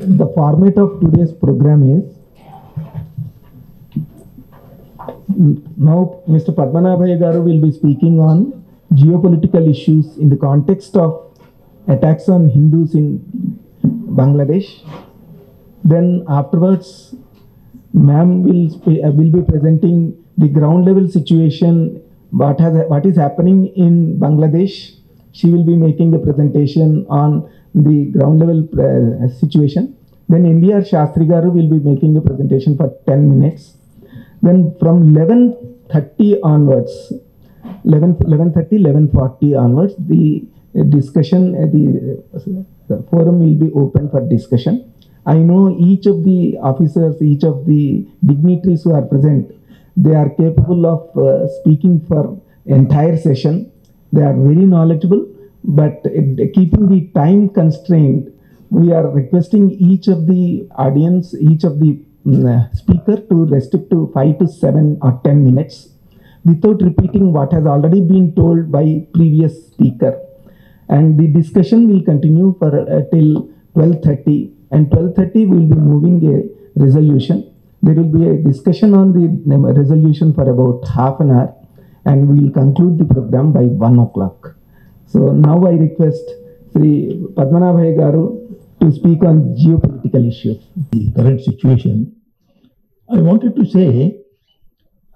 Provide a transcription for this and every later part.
The format of today's program is now Mr. Padmanabhaiah garu will be speaking on geopolitical issues in the context of attacks on Hindus in Bangladesh. Then afterwards, ma'am will be presenting the ground level situation, what is happening in Bangladesh. She will be making a presentation on the ground level situation. Then N.D.R. Shastri garu will be making a presentation for 10 minutes. Then from 11:30 onwards, 11:40 onwards, the discussion, the forum will be open for discussion. I know each of the officers, each of the dignitaries who are present, they are capable of speaking for entire session. They are very knowledgeable, but keeping the time constraint, we are requesting each of the audience, each of the speaker to restrict to 5 to 7 or 10 minutes without repeating what has already been told by previous speaker. And the discussion will continue for till 12:30. And 12:30 we will be moving a resolution. There will be a discussion on the resolution for about half an hour, and we will conclude the program by 1 o'clock. So now I request Sri Padmanabhaiah garu to speak on geopolitical issues. The current situation. I wanted to say,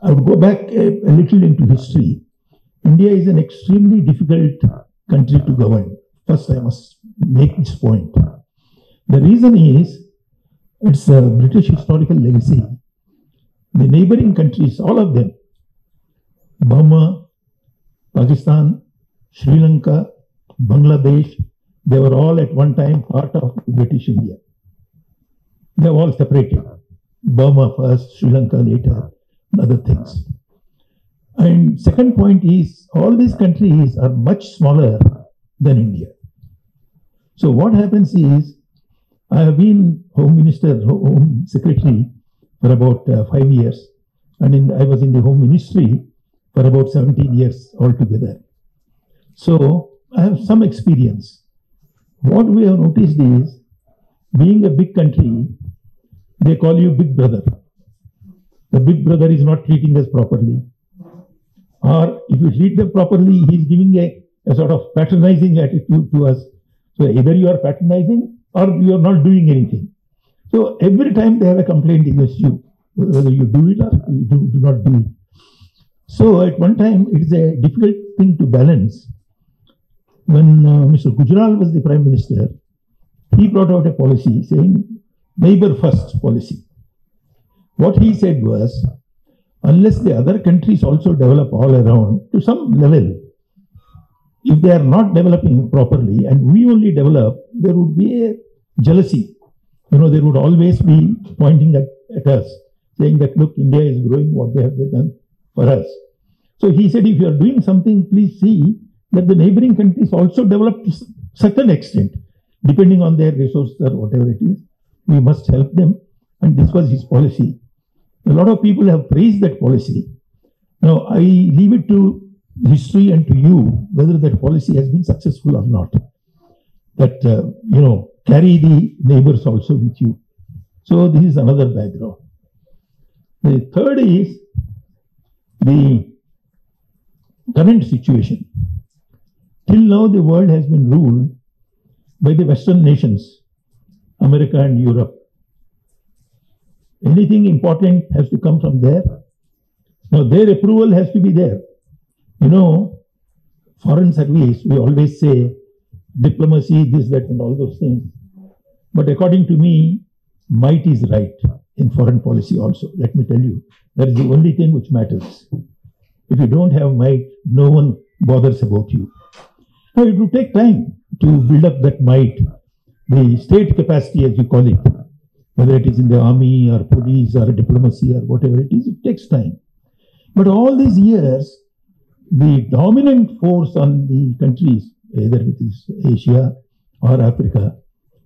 I would go back a little into history. India is an extremely difficult country to govern. First, I must make this point. The reason is, it's a British historical legacy. The neighboring countries, all of them, Burma, Pakistan, Sri Lanka, Bangladesh, they were all at one time part of British India. They have all separated. Burma first, Sri Lanka later, other things. And second point is, all these countries are much smaller than India. So what happens is, I have been Home Minister, Home Secretary for about 5 years, and I was in the Home Ministry for about 17 years altogether. So I have some experience. What we have noticed is, being a big country, they call you big brother. The big brother is not treating us properly. Or if you treat them properly, he is giving a sort of patronizing attitude to us. So either you are patronizing or you are not doing anything. So every time they have a complaint against you, whether you do it or you do not do it. So at one time, it is a difficult thing to balance. When Mr. Gujral was the Prime Minister, he brought out a policy saying, neighbor first policy. What he said was, unless the other countries also develop all around to some level, if they are not developing properly and we only develop, there would be a jealousy. There would always be pointing at us, saying that, look, India is growing, what they have done for us. So he said, if you are doing something, please see that the neighboring countries also develop to a certain extent, depending on their resources or whatever it is. We must help them. And this was his policy. A lot of people have praised that policy. Now, I leave it to history and to you whether that policy has been successful or not. That, carry the neighbors also with you. So this is another background. The third is the current situation. Till now, the world has been ruled by the Western nations, America and Europe. Anything important has to come from there. Now, their approval has to be there. Foreign service, we always say diplomacy, this, that, and all those things. But according to me, might is right in foreign policy also. Let me tell you, that is the only thing which matters. If you don't have might, no one bothers about you. Now, it will take time to build up that might, the state capacity, as you call it, whether it is in the army or police or diplomacy or whatever it is, it takes time. But all these years, the dominant force on the countries, either it is Asia or Africa,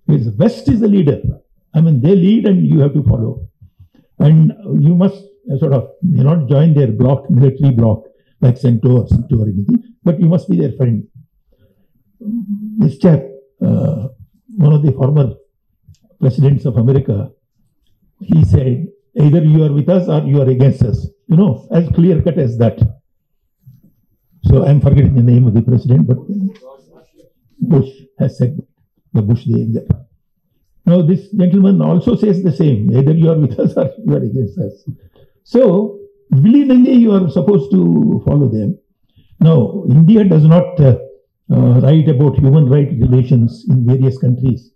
is West is the leader. I mean, they lead and you have to follow. And you must may not join their bloc, military bloc, like CENTO or CENTO or anything, but you must be their friend. This chap, one of the former presidents of America, he said, either you are with us or you are against us. You know, as clear cut as that. So I'm forgetting the name of the president, but Bush has said that. The Bush there. Now this gentleman also says the same. Either you are with us or you are against us. So willy-nilly you are supposed to follow them. Now India does not write about human rights relations in various countries,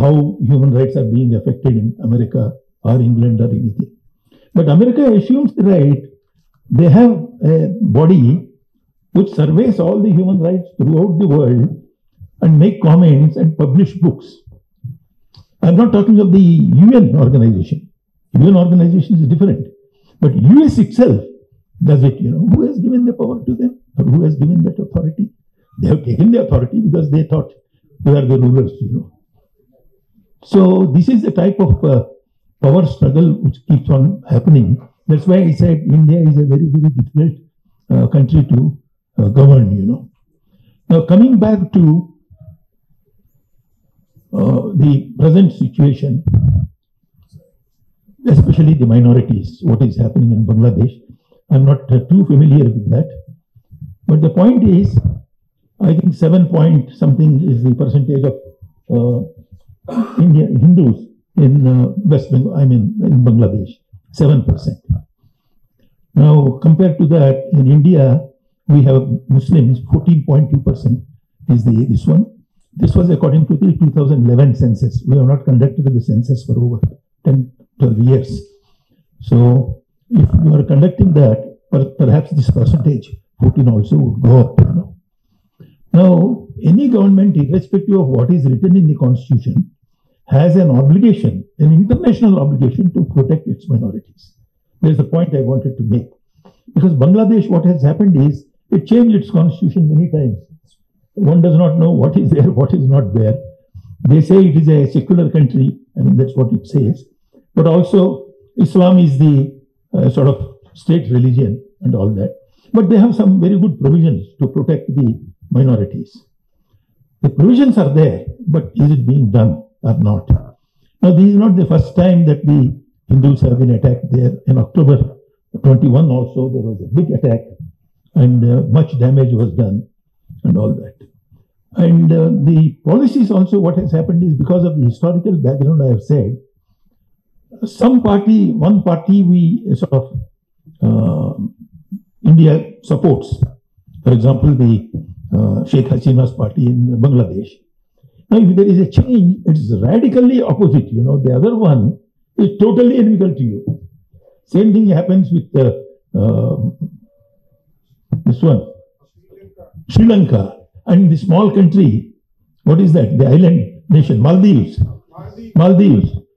how human rights are being affected in America or England or anything. But America assumes the right. They have a body which surveys all the human rights throughout the world and make comments and publish books. I'm not talking of the UN organization. UN organization is different. But US itself does it, you know. Who has given the power to them? Or who has given that authority? They have taken the authority because they thought we are the rulers, you know. So this is the type of power struggle which keeps on happening. That's why I said India is a very, very difficult country to govern, you know. Now coming back to the present situation, especially the minorities, what is happening in Bangladesh. I'm not too familiar with that. But the point is, I think 7 point something is the percentage of Hindus in West Bengal, I mean in Bangladesh, 7%. Now compared to that, in India, we have Muslims, 14.2% is this one. This was according to the 2011 census. We have not conducted the census for over 10, 12 years. So if you are conducting that, perhaps this percentage, 14 also would go up, you know. Now, any government, irrespective of what is written in the constitution, has an obligation, an international obligation to protect its minorities. There's the point I wanted to make. Because Bangladesh, what has happened is, it changed its constitution many times. One does not know what is there, what is not there. They say it is a secular country. I mean, that's what it says. But also, Islam is the sort of state religion and all that. But they have some very good provisions to protect the minorities. The provisions are there, but is it being done or not? Now, this is not the first time that the Hindus have been attacked there. In October 21 also, there was a big attack and much damage was done and all that. And the policies also, what has happened is because of the historical background I have said, one party we sort of, India supports. For example, the Sheikh Hasina's party in Bangladesh. Now, if there is a change, it's radically opposite. You know, the other one is totally inimical to you. Same thing happens with this one, Sri Lanka. And the small country, what is that? The island nation, Maldives.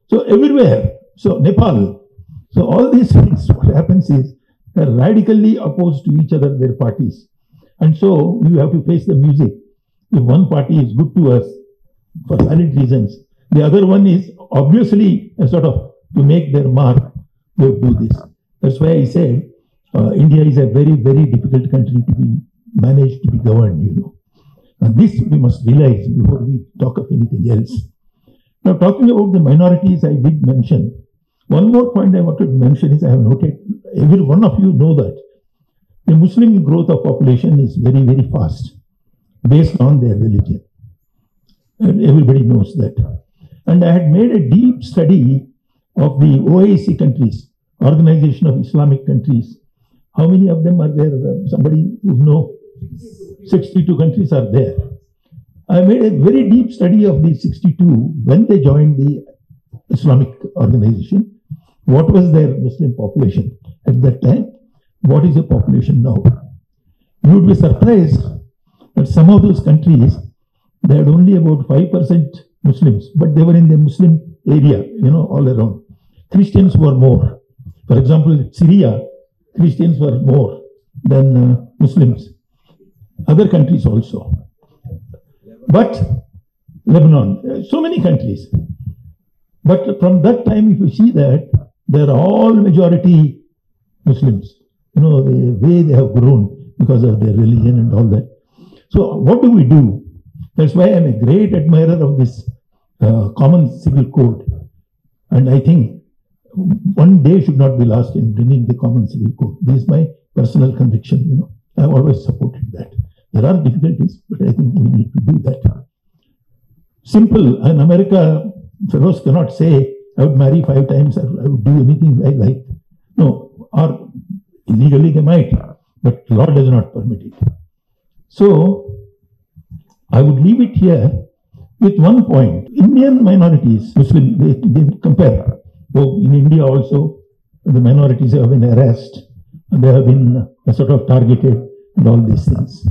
So everywhere. So Nepal. So all these things, what happens is they're radically opposed to each other, their parties. And so you have to face the music. If one party is good to us for valid reasons, the other one is obviously a sort of to make their mark, they do this. That's why I said India is a very, very difficult country to be managed, to be governed, you know. And this we must realize before we talk of anything else. Now, talking about the minorities, I did mention. One more point I wanted to mention is I have noted, every one of you know that the Muslim growth of population is very, very fast based on their religion. And everybody knows that. And I had made a deep study of the OIC countries, Organization of Islamic Countries. How many of them are there? Somebody who knows? 62 countries are there. I made a very deep study of the 62 when they joined the Islamic organization. What was their Muslim population at that time? What is the population now? You would be surprised that some of those countries, they had only about 5% Muslims, but they were in the Muslim area, you know, all around. Christians were more. For example, Syria, Christians were more than Muslims. Other countries also. But Lebanon, so many countries. But from that time, if you see that, they are all majority Muslims. You know, the way they have grown because of their religion and all that. So what do we do? That's why I'm a great admirer of this common civil code. And I think one day should not be lost in bringing the common civil code. This is my personal conviction, you know. I've always supported that. There are difficulties, but I think we need to do that. Simple. In America, fellows cannot say, I would marry 5 times, I would do anything I like. No, or illegally they might, but law does not permit it. So, I would leave it here with one point. Indian minorities, Muslim, they compare. So in India also, the minorities have been harassed, and they have been sort of targeted and all these things.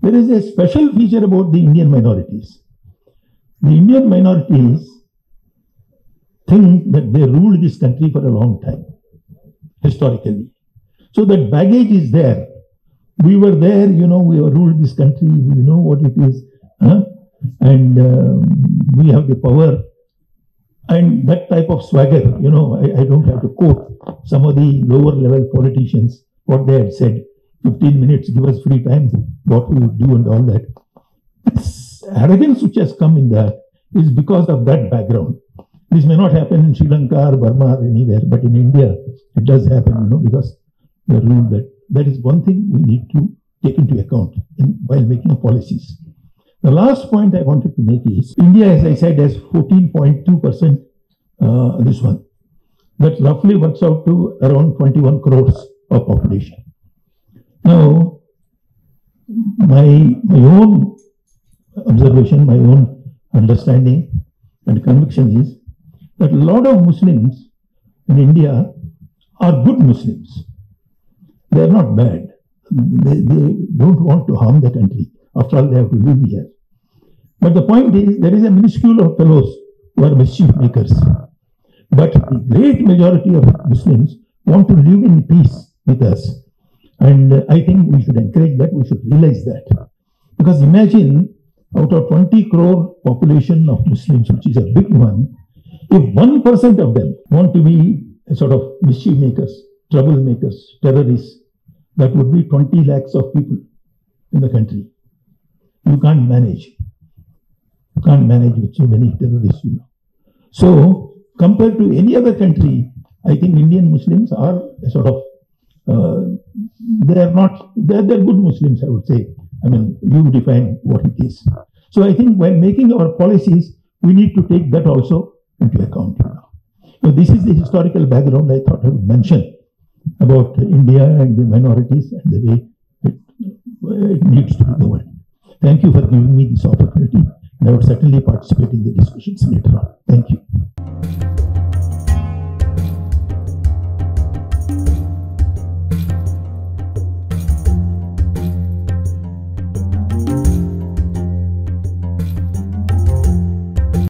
There is a special feature about the Indian minorities. The Indian minorities think that they ruled this country for a long time, historically. So that baggage is there. We were there, you know, we have ruled this country, we know what it is, and we have the power. And that type of swagger, you know, I don't have to quote some of the lower level politicians, what they had said, 15 minutes, give us free time, what we would do and all that. This arrogance which has come in that is because of that background. This may not happen in Sri Lanka or Burma or anywhere, but in India, it does happen, you know, because the rule that is one thing we need to take into account while making policies. The last point I wanted to make is, India, as I said, has 14.2%, this one. That roughly works out to around 21 crores of population. Now, my own observation, my own understanding and conviction is that a lot of Muslims in India are good Muslims. They are not bad. They don't want to harm the country. After all, they have to live here. But the point is, there is a minuscule of fellows who are mischief makers. But the great majority of Muslims want to live in peace with us. And I think we should encourage that, we should realize that. Because imagine, out of 20 crore population of Muslims, which is a big one, if 1% of them want to be a sort of mischief makers, troublemakers, terrorists, that would be 20 lakhs of people in the country. You can't manage. You can't manage with so many terrorists, you know. So, compared to any other country, I think Indian Muslims are a sort of, they're good Muslims, I would say. I mean, you define what it is. So I think while making our policies, we need to take that also into account. So this is the historical background I thought I would mention about India and the minorities and the way it needs to be governed. Thank you for giving me this opportunity, and I would certainly participate in the discussions later on. Thank you.